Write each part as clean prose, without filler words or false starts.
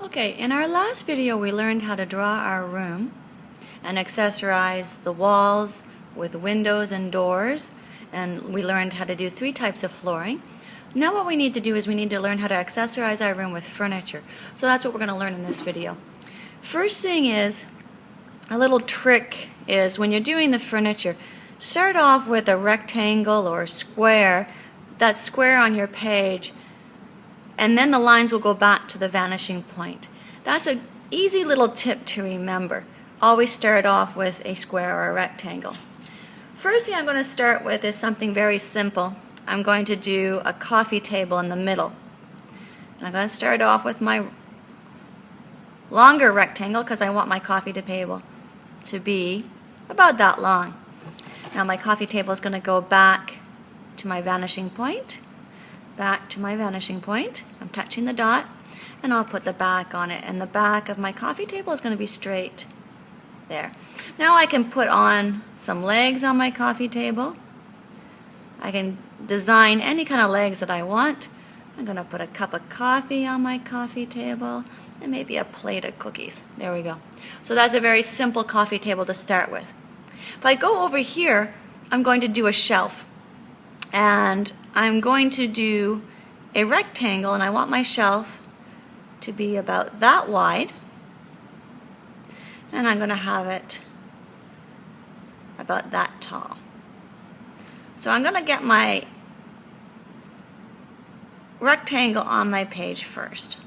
Okay, in our last video we learned how to draw our room and accessorize the walls with windows and doors, and we learned how to do 3 types of flooring. Now what we need to do is we need to learn how to accessorize our room with furniture. So that's what we're going to learn in this video. First thing is, a little trick is when you're doing the furniture, start off with a rectangle or square, that square on your page, and then the lines will go back to the vanishing point. That's an easy little tip to remember. Always start off with a square or a rectangle. First thing I'm going to start with is something very simple. I'm going to do a coffee table in the middle. And I'm going to start off with my longer rectangle because I want my coffee table to be about that long. Now my coffee table is going to go back to my vanishing point. Back to my vanishing point. I'm touching the dot, and I'll put the back on it, and the back of my coffee table is going to be straight there. Now I can put on some legs on my coffee table. I can design any kind of legs that I want. I'm going to put a cup of coffee on my coffee table and maybe a plate of cookies. There we go. So that's a very simple coffee table to start with. If I go over here, I'm going to do a shelf. And I'm going to do a rectangle, and I want my shelf to be about that wide, and I'm going to have it about that tall. So I'm going to get my rectangle on my page first.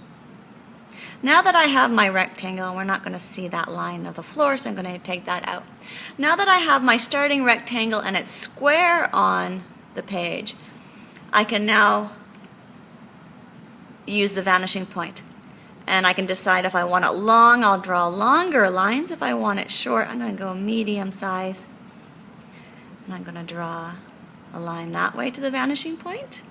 Now that I have my rectangle, we're not going to see that line of the floor, so I'm going to take that out. Now that I have my starting rectangle and it's square on the page, I can now use the vanishing point. And I can decide if I want it long, I'll draw longer lines. If I want it short, I'm going to go medium size. And I'm going to draw a line that way to the vanishing point.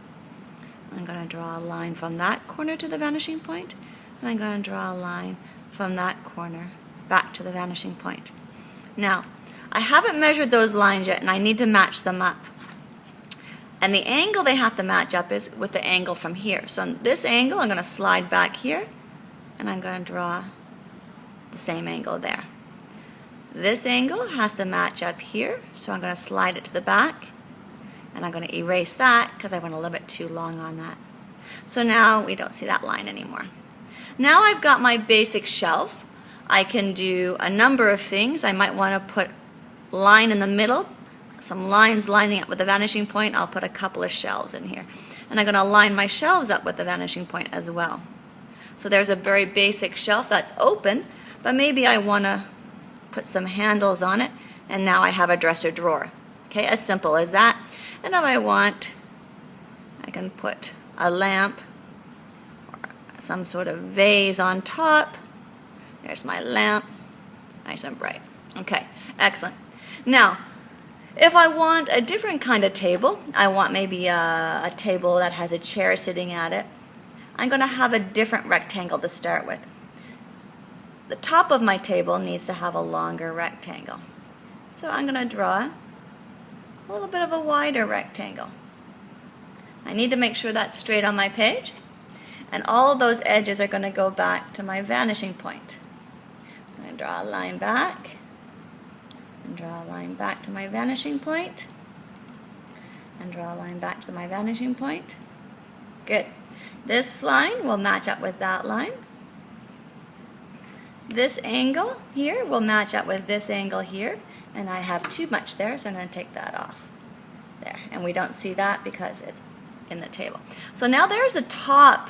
I'm going to draw a line from that corner to the vanishing point. And I'm going to draw a line from that corner back to the vanishing point. Now, I haven't measured those lines yet, and I need to match them up. And the angle they have to match up is with the angle from here. So on this angle, I'm going to slide back here, and I'm going to draw the same angle there. This angle has to match up here, so I'm going to slide it to the back, and I'm going to erase that because I went a little bit too long on that. So now we don't see that line anymore. Now I've got my basic shelf. I can do a number of things. I might want to put line in the middle, some lines lining up with the vanishing point. I'll put a couple of shelves in here. And I'm going to line my shelves up with the vanishing point as well. So there's a very basic shelf that's open, but maybe I want to put some handles on it, and now I have a dresser drawer. Okay, as simple as that. And if I want, I can put a lamp or some sort of vase on top. There's my lamp, nice and bright. Okay, excellent. Now, if I want a different kind of table, I want maybe a table that has a chair sitting at it, I'm going to have a different rectangle to start with. The top of my table needs to have a longer rectangle. So I'm going to draw a little bit of a wider rectangle. I need to make sure that's straight on my page, and all of those edges are going to go back to my vanishing point. I'm going to draw a line back, and draw a line back to my vanishing point, and draw a line back to my vanishing point. Good. This line will match up with that line. This angle here will match up with this angle here, and I have too much there, so I'm going to take that off. There, and we don't see that because it's in the table. So now there's the top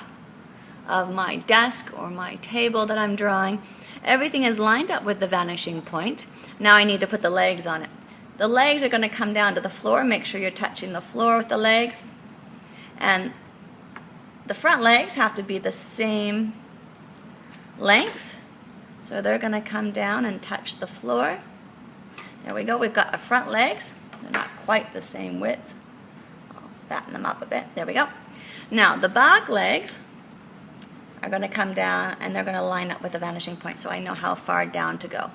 of my desk or my table that I'm drawing. Everything is lined up with the vanishing point. Now I need to put the legs on it. The legs are going to come down to the floor. Make sure you're touching the floor with the legs. And the front legs have to be the same length. So they're going to come down and touch the floor. There we go. We've got the front legs. They're not quite the same width. I'll fatten them up a bit. There we go. Now the back legs are going to come down, and they're going to line up with the vanishing point, so I know how far down to go.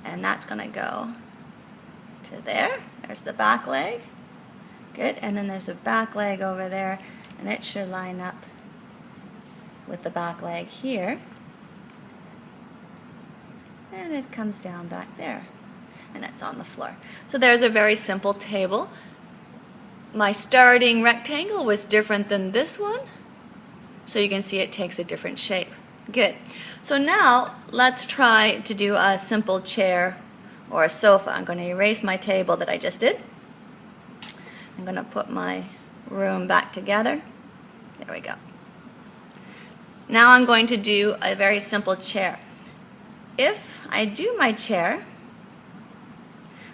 And that's going to go to there. There's the back leg. Good. And then there's a back leg over there, and it should line up with the back leg here. and it comes down back there, and it's on the floor. So there's a very simple table. My starting rectangle was different than this one, so you can see it takes a different shape. Good. So now let's try to do a simple chair or a sofa. I'm going to erase my table that I just did. I'm going to put my room back together. There we go. Now I'm going to do a very simple chair. If I do my chair,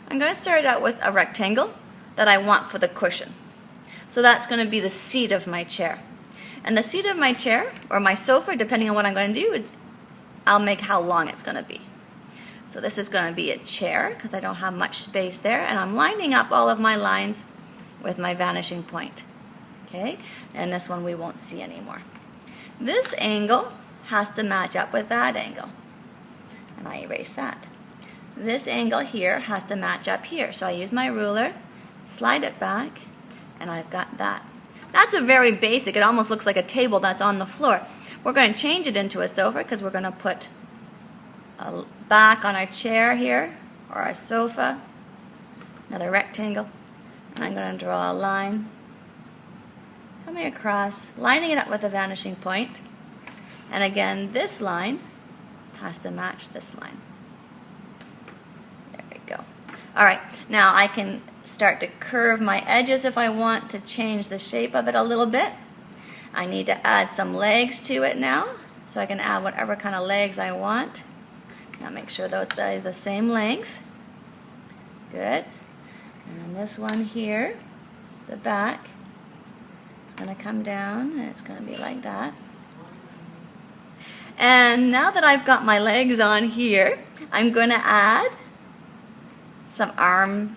I'm going to start out with a rectangle that I want for the cushion. So that's going to be the seat of my chair. And the seat of my chair, or my sofa, depending on what I'm going to do, I'll make how long it's going to be. So this is going to be a chair, because I don't have much space there, and I'm lining up all of my lines with my vanishing point. Okay? And this one we won't see anymore. This angle has to match up with that angle. And I erase that. This angle here has to match up here. So I use my ruler, slide it back, and I've got that. That's a very basic, it almost looks like a table that's on the floor. We're going to change it into a sofa because we're going to put a back on our chair here, or our sofa, another rectangle, and I'm going to draw a line coming across, lining it up with a vanishing point, and again this line has to match this line. There we go. Alright, now I can start to curve my edges if I want to change the shape of it a little bit. I need to add some legs to it now, so I can add whatever kind of legs I want. Now make sure those are the same length. Good. And this one here, the back, is going to come down, and it's going to be like that. And now that I've got my legs on here, I'm going to add some arms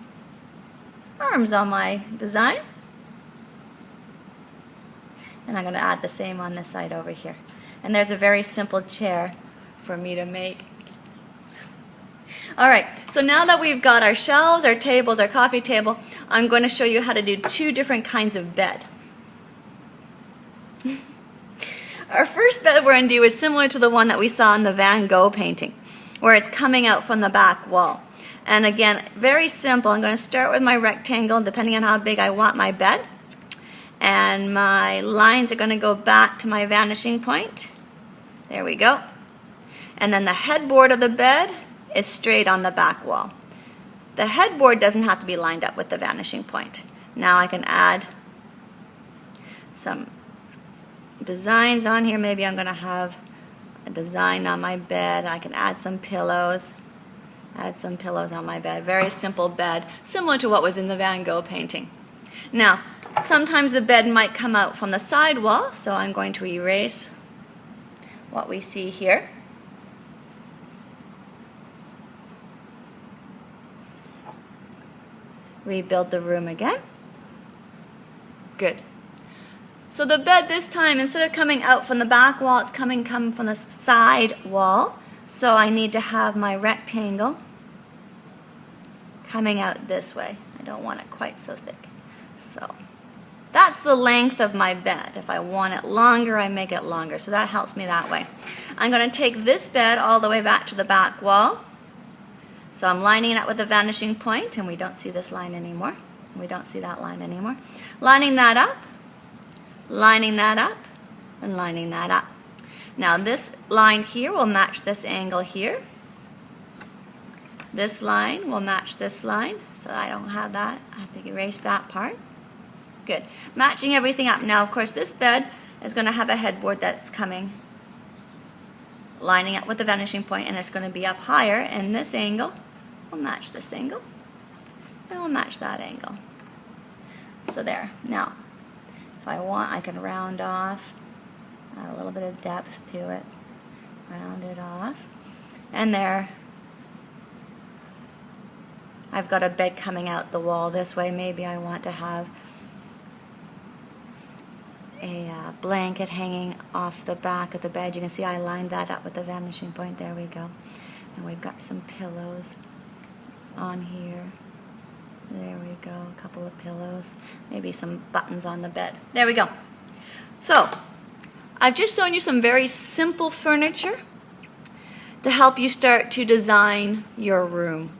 on my design. And I'm going to add the same on this side over here. And there's a very simple chair for me to make. Alright, so now that we've got our shelves, our tables, our coffee table, I'm going to show you how to do two different kinds of bed. Our first bed we're going to do is similar to the one that we saw in the Van Gogh painting, where it's coming out from the back wall. And again, very simple. I'm going to start with my rectangle, depending on how big I want my bed. And my lines are going to go back to my vanishing point. There we go. And then the headboard of the bed is straight on the back wall. The headboard doesn't have to be lined up with the vanishing point. Now I can add some designs on here. Maybe I'm going to have a design on my bed. I can add some pillows. Add some pillows on my bed. Very simple bed, similar to what was in the Van Gogh painting. Now, sometimes the bed might come out from the side wall, so I'm going to erase what we see here. Rebuild the room again. Good. So the bed this time, instead of coming out from the back wall, it's come from the side wall. So I need to have my rectangle coming out this way. I don't want it quite so thick. So that's the length of my bed. If I want it longer, I make it longer. So that helps me that way. I'm going to take this bed all the way back to the back wall. So I'm lining it up with a vanishing point, and we don't see this line anymore. We don't see that line anymore. Lining that up, and lining that up. Now this line here will match this angle here. This line will match this line, so I don't have that. I have to erase that part. Good. Matching everything up. Now, of course, this bed is going to have a headboard that's coming, lining up with the vanishing point, and it's going to be up higher, and this angle will match this angle, and will match that angle. So there. Now, if I want, I can round off, add a little bit of depth to it, round it off, and there. I've got a bed coming out the wall this way. Maybe I want to have a blanket hanging off the back of the bed. You can see I lined that up with the vanishing point. There we go. And we've got some pillows on here. There we go, a couple of pillows. Maybe some buttons on the bed. There we go. So, I've just shown you some very simple furniture. to help you start to design your room.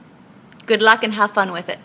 Good luck and have fun with it.